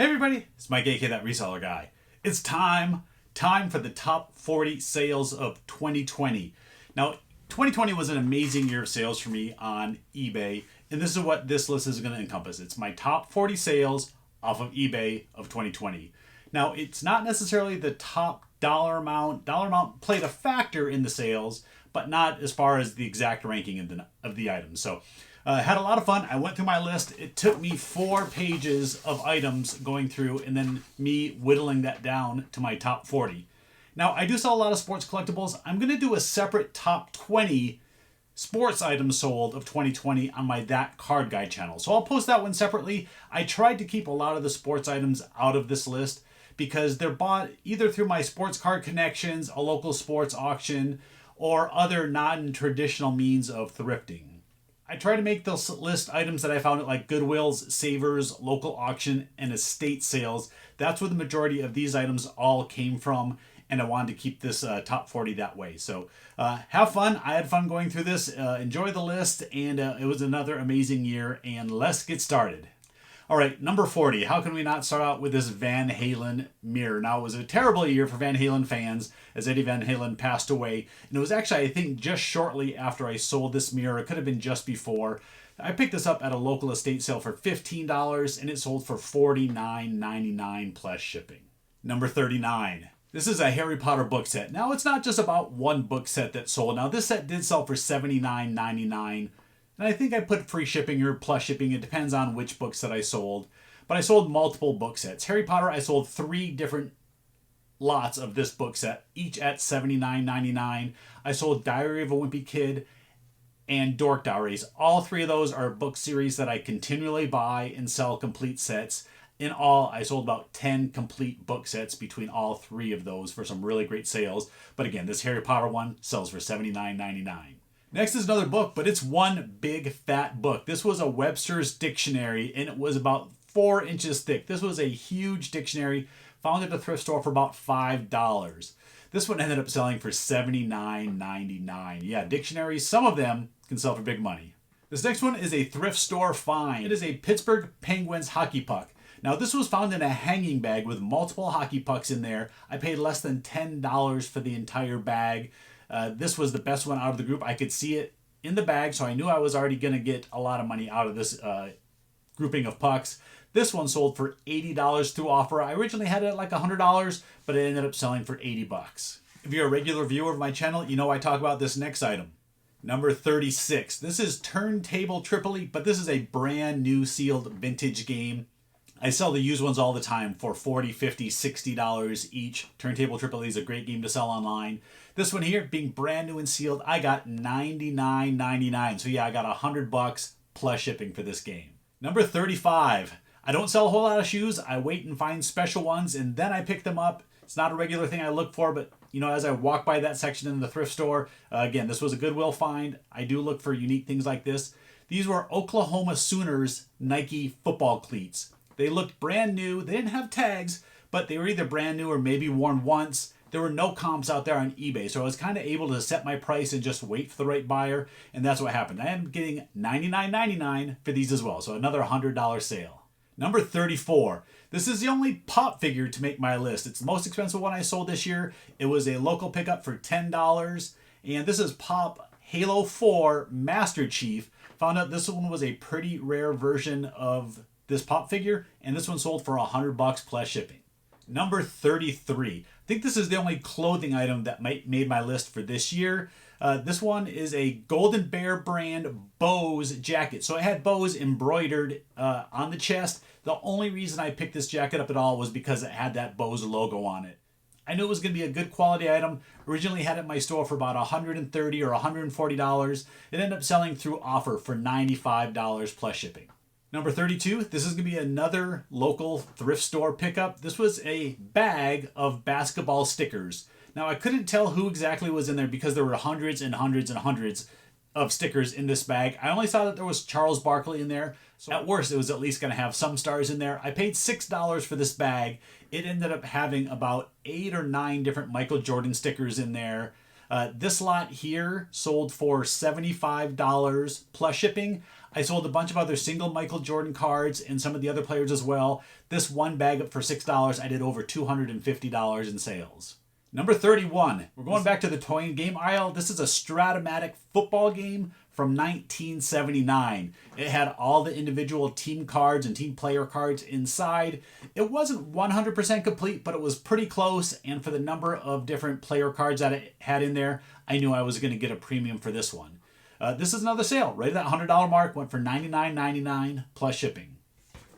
Hey everybody, it's Mike aka That Reseller Guy. It's time for the top 40 sales of 2020. Now, 2020 was an amazing year of sales for me on eBay, and this is what this list is going to encompass. It's my top 40 sales off of eBay of 2020. Now, it's not necessarily the top dollar amount. Dollar amount played a factor in the sales, but not as far as the exact ranking of the items. So, had a lot of fun. I went through my list. It took me 4 pages of items going through and then me whittling that down to my top 40. Now, I do sell a lot of sports collectibles. I'm going to do a separate top 20 sports items sold of 2020 on my That Card Guy channel. So I'll post that one separately. I tried to keep a lot of the sports items out of this list because they're bought either through my sports card connections, a local sports auction, or other non-traditional means of thrifting. I try to make this list items that I found at like Goodwill's, Savers, local auction, and estate sales. That's where the majority of these items all came from, and I wanted to keep this top 40 that way. So have fun. I had fun going through this. Enjoy the list, and it was another amazing year, and let's get started. All right, number 40. How can we not start out with this Van Halen mirror? Now, it was a terrible year for Van Halen fans as Eddie Van Halen passed away. And it was actually, I think, just shortly after I sold this mirror. It could have been just before. I picked this up at a local estate sale for $15, and it sold for $49.99 plus shipping. Number 39. This is a Harry Potter book set. Now, it's not just about one book set that sold. Now, this set did sell for $79.99. And I think I put free shipping or plus shipping. It depends on which books that I sold. But I sold multiple book sets. Harry Potter, I sold 3 different lots of this book set, each at $79.99. I sold Diary of a Wimpy Kid and Dork Diaries. All 3 of those are book series that I continually buy and sell complete sets. In all, I sold about 10 complete book sets between all 3 of those for some really great sales. But again, this Harry Potter one sells for $79.99. Next is another book, but it's one big fat book. This was a Webster's Dictionary, and it was about 4 inches thick. This was a huge dictionary, found at a thrift store for about $5. This one ended up selling for $79.99. Yeah, dictionaries, some of them can sell for big money. This next one is a thrift store find. It is a Pittsburgh Penguins hockey puck. Now, this was found in a hanging bag with multiple hockey pucks in there. I paid less than $10 for the entire bag. This was the best one out of the group. I could see it in the bag, so I knew I was already going to get a lot of money out of this grouping of pucks. This one sold for $80 through offer. I originally had it at like $100, but it ended up selling for $80. If you're a regular viewer of my channel, you know I talk about this next item. Number 36. This is Turntable Tripoli, but this is a brand new sealed vintage game. I sell the used ones all the time for $40, $50, $60 each. Turntable Tripoli is a great game to sell online. This one here, being brand new and sealed, I got $99.99. So yeah, I got $100 plus shipping for this game. Number 35. I don't sell a whole lot of shoes. I wait and find special ones, and then I pick them up. It's not a regular thing I look for, but you know, as I walk by that section in the thrift store, again, this was a Goodwill find. I do look for unique things like this. These were Oklahoma Sooners Nike football cleats. They looked brand new. They didn't have tags, but they were either brand new or maybe worn once. There were no comps out there on eBay, so I was kind of able to set my price and just wait for the right buyer, and that's what happened. I am getting $99.99 for these as well, so another $100 sale. Number 34. This is the only pop figure to make my list. It's the most expensive one I sold this year. It was a local pickup for $10, and this is Pop Halo 4 Master Chief. Found out this one was a pretty rare version of this pop figure, and this one sold for $100 plus shipping. Number 33. I think this is the only clothing item that made my list for this year. This one is a Golden Bear brand Bose jacket. So it had Bose embroidered on the chest. The only reason I picked this jacket up at all was because it had that Bose logo on it. I knew it was going to be a good quality item. Originally had it in my store for about $130 or $140. It ended up selling through offer for $95 plus shipping. Number 32, this is going to be another local thrift store pickup. This was a bag of basketball stickers. Now, I couldn't tell who exactly was in there because there were hundreds and hundreds and hundreds of stickers in this bag. I only saw that there was Charles Barkley in there. So at worst, it was at least going to have some stars in there. I paid $6 for this bag. It ended up having about 8 or 9 different Michael Jordan stickers in there. This lot here sold for $75 plus shipping. I sold a bunch of other single Michael Jordan cards and some of the other players as well. This one bag up for $6, I did over $250 in sales. Number 31, we're going back to the toy and game aisle. This is a Stratomatic football game from 1979. It had all the individual team cards and team player cards inside. It wasn't 100% complete, but it was pretty close. And for the number of different player cards that it had in there, I knew I was going to get a premium for this one. This is another sale, right at that $100 mark, went for $99.99 plus shipping.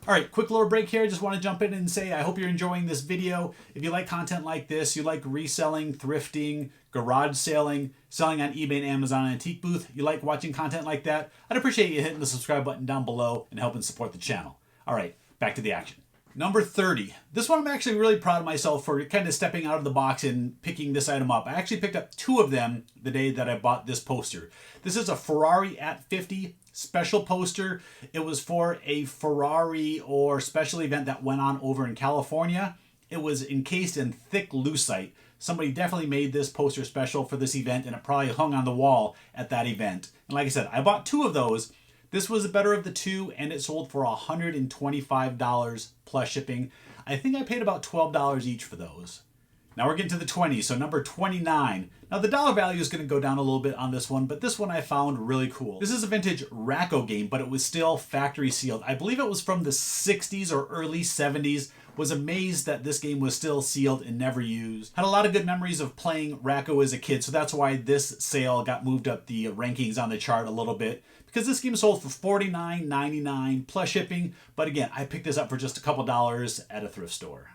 All right, quick little break here. Just want to jump in and say I hope you're enjoying this video. If you like content like this, you like reselling, thrifting, garage selling, selling on eBay and Amazon Antique Booth, you like watching content like that, I'd appreciate you hitting the subscribe button down below and helping support the channel. All right, back to the action. Number 30. This one I'm actually really proud of myself for kind of stepping out of the box and picking this item up. I actually picked up 2 of them the day that I bought this poster. This is a Ferrari at 50 special poster. It was for a Ferrari or special event that went on over in California. It was encased in thick lucite. Somebody definitely made this poster special for this event, and it probably hung on the wall at that event. And like I said, I bought 2 of those. This was the better of the 2, and it sold for $125 plus shipping. I think I paid about $12 each for those. Now we're getting to the 20s, so number 29. Now the dollar value is going to go down a little bit on this one, but this one I found really cool. This is a vintage Racco game, but it was still factory sealed. I believe it was from the 60s or early 70s. Was amazed that this game was still sealed and never used. Had a lot of good memories of playing Racco as a kid, so that's why this sale got moved up the rankings on the chart a little bit. Because this game sold for $49.99 plus shipping, but again, I picked this up for just a couple dollars at a thrift store.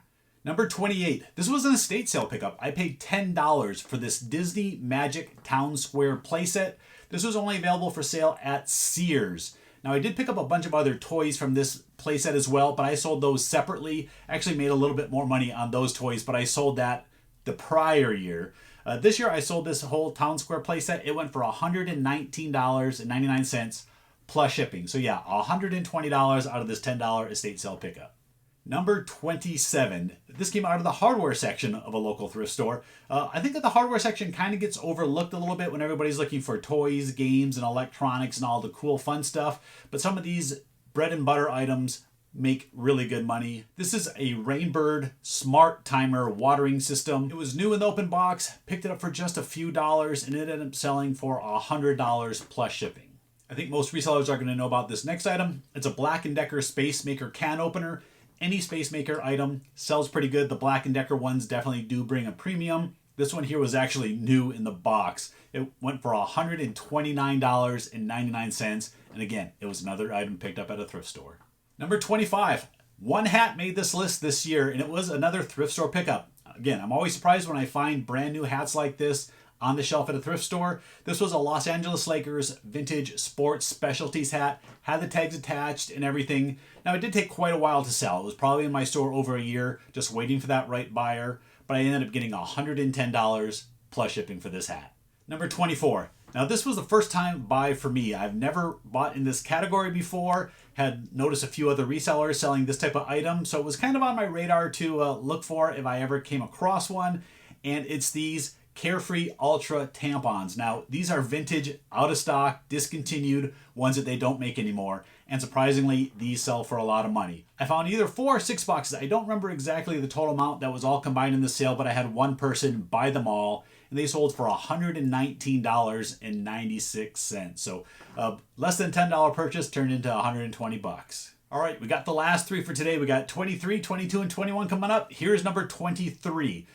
Number 28. This was an estate sale pickup. I paid $10 for this Disney Magic Town Square playset. This was only available for sale at Sears. Now I did pick up a bunch of other toys from this playset as well, but I sold those separately. I actually made a little bit more money on those toys, but I sold that the prior year. This year I sold this whole Town Square playset. It went for $119.99 plus shipping. So yeah, $120 out of this $10 estate sale pickup. Number 27. This came out of the hardware section of a local thrift store. I think that the hardware section kind of gets overlooked a little bit when everybody's looking for toys, games, and electronics and all the cool fun stuff. But some of these bread and butter items make really good money. This is a Rainbird Smart Timer watering system. It was new in the open box, picked it up for just a few dollars, and it ended up selling for $100 plus shipping. I think most resellers are going to know about this next item. It's a Black & Decker Space Maker can opener. Any Space Maker item sells pretty good. The Black & Decker ones definitely do bring a premium. This one here was actually new in the box. It went for $129.99. And again, it was another item picked up at a thrift store. Number 25. One hat made this list this year, and it was another thrift store pickup. Again, I'm always surprised when I find brand new hats like this on the shelf at a thrift store. This was a Los Angeles Lakers vintage sports specialties hat, had the tags attached and everything. Now it did take quite a while to sell. It was probably in my store over a year, just waiting for that right buyer, but I ended up getting $110 plus shipping for this hat. Number 24. Now this was the first time buy for me. I've never bought in this category before, had noticed a few other resellers selling this type of item, so it was kind of on my radar to look for if I ever came across one, and it's these Carefree Ultra tampons. Now, these are vintage, out of stock, discontinued, ones that they don't make anymore. And surprisingly, these sell for a lot of money. I found either 4 or 6 boxes. I don't remember exactly the total amount that was all combined in the sale, but I had one person buy them all, and they sold for $119.96. So less than $10 purchase turned into $120. All right, we got the last 3 for today. We got 23, 22, and 21 coming up. Here's number 23.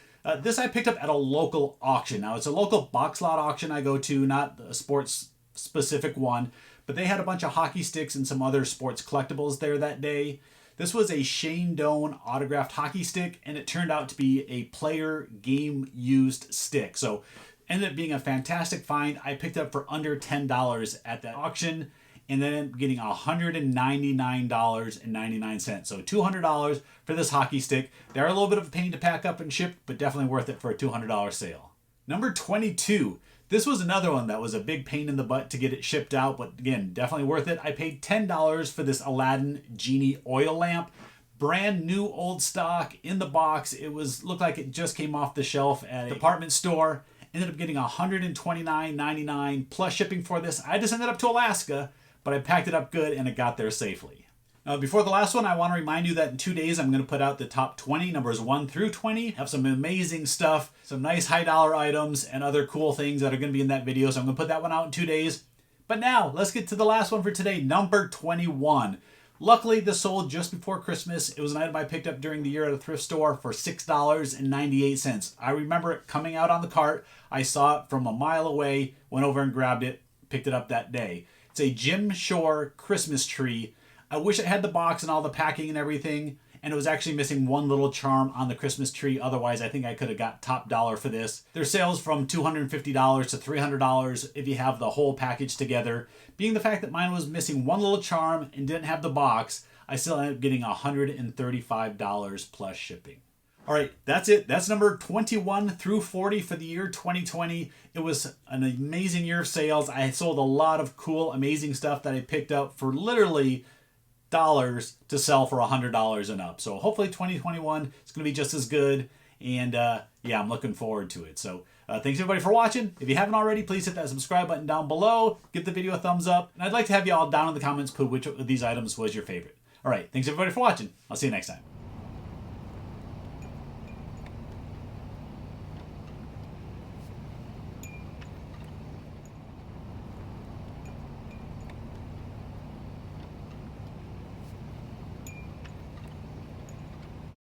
This I picked up at a local auction. Now, it's a local box lot auction I go to, not a sports specific one, but they had a bunch of hockey sticks and some other sports collectibles there that day. This was a Shane Doan autographed hockey stick, and it turned out to be a player game used stick. So ended up being a fantastic find. I picked it up for under $10 at that auction, and then getting $199.99. So $200 for this hockey stick. They're a little bit of a pain to pack up and ship, but definitely worth it for a $200 sale. Number 22. This was another one that was a big pain in the butt to get it shipped out, but again, definitely worth it. I paid $10 for this Aladdin Genie oil lamp. Brand new old stock in the box. It looked like it just came off the shelf at a department store. Ended up getting $129.99 plus shipping for this. I just ended up to Alaska, but I packed it up good and it got there safely. Now, before the last one, I want to remind you that in 2 days, I'm going to put out the top 20, numbers 1 through 20. Have some amazing stuff, some nice high dollar items, and other cool things that are going to be in that video. So I'm going to put that one out in 2 days. But now, let's get to the last one for today, number 21. Luckily, this sold just before Christmas. It was an item I picked up during the year at a thrift store for $6.98. I remember it coming out on the cart. I saw it from a mile away, went over and grabbed it, picked it up that day. It's a Jim Shore Christmas tree. I wish it had the box and all the packing and everything, and it was actually missing one little charm on the Christmas tree. Otherwise, I think I could have got top dollar for this. Their sales from $250 to $300 if you have the whole package together. Being the fact that mine was missing one little charm and didn't have the box, I still ended up getting $135 plus shipping. All right, that's it. That's number 21 through 40 for the year 2020. It was an amazing year of sales. I sold a lot of cool, amazing stuff that I picked up for literally dollars to sell for $100 and up. So hopefully 2021 is going to be just as good. And yeah, I'm looking forward to it. So thanks everybody for watching. If you haven't already, please hit that subscribe button down below. Give the video a thumbs up. And I'd like to have you all down in the comments put which of these items was your favorite. All right, thanks everybody for watching. I'll see you next time.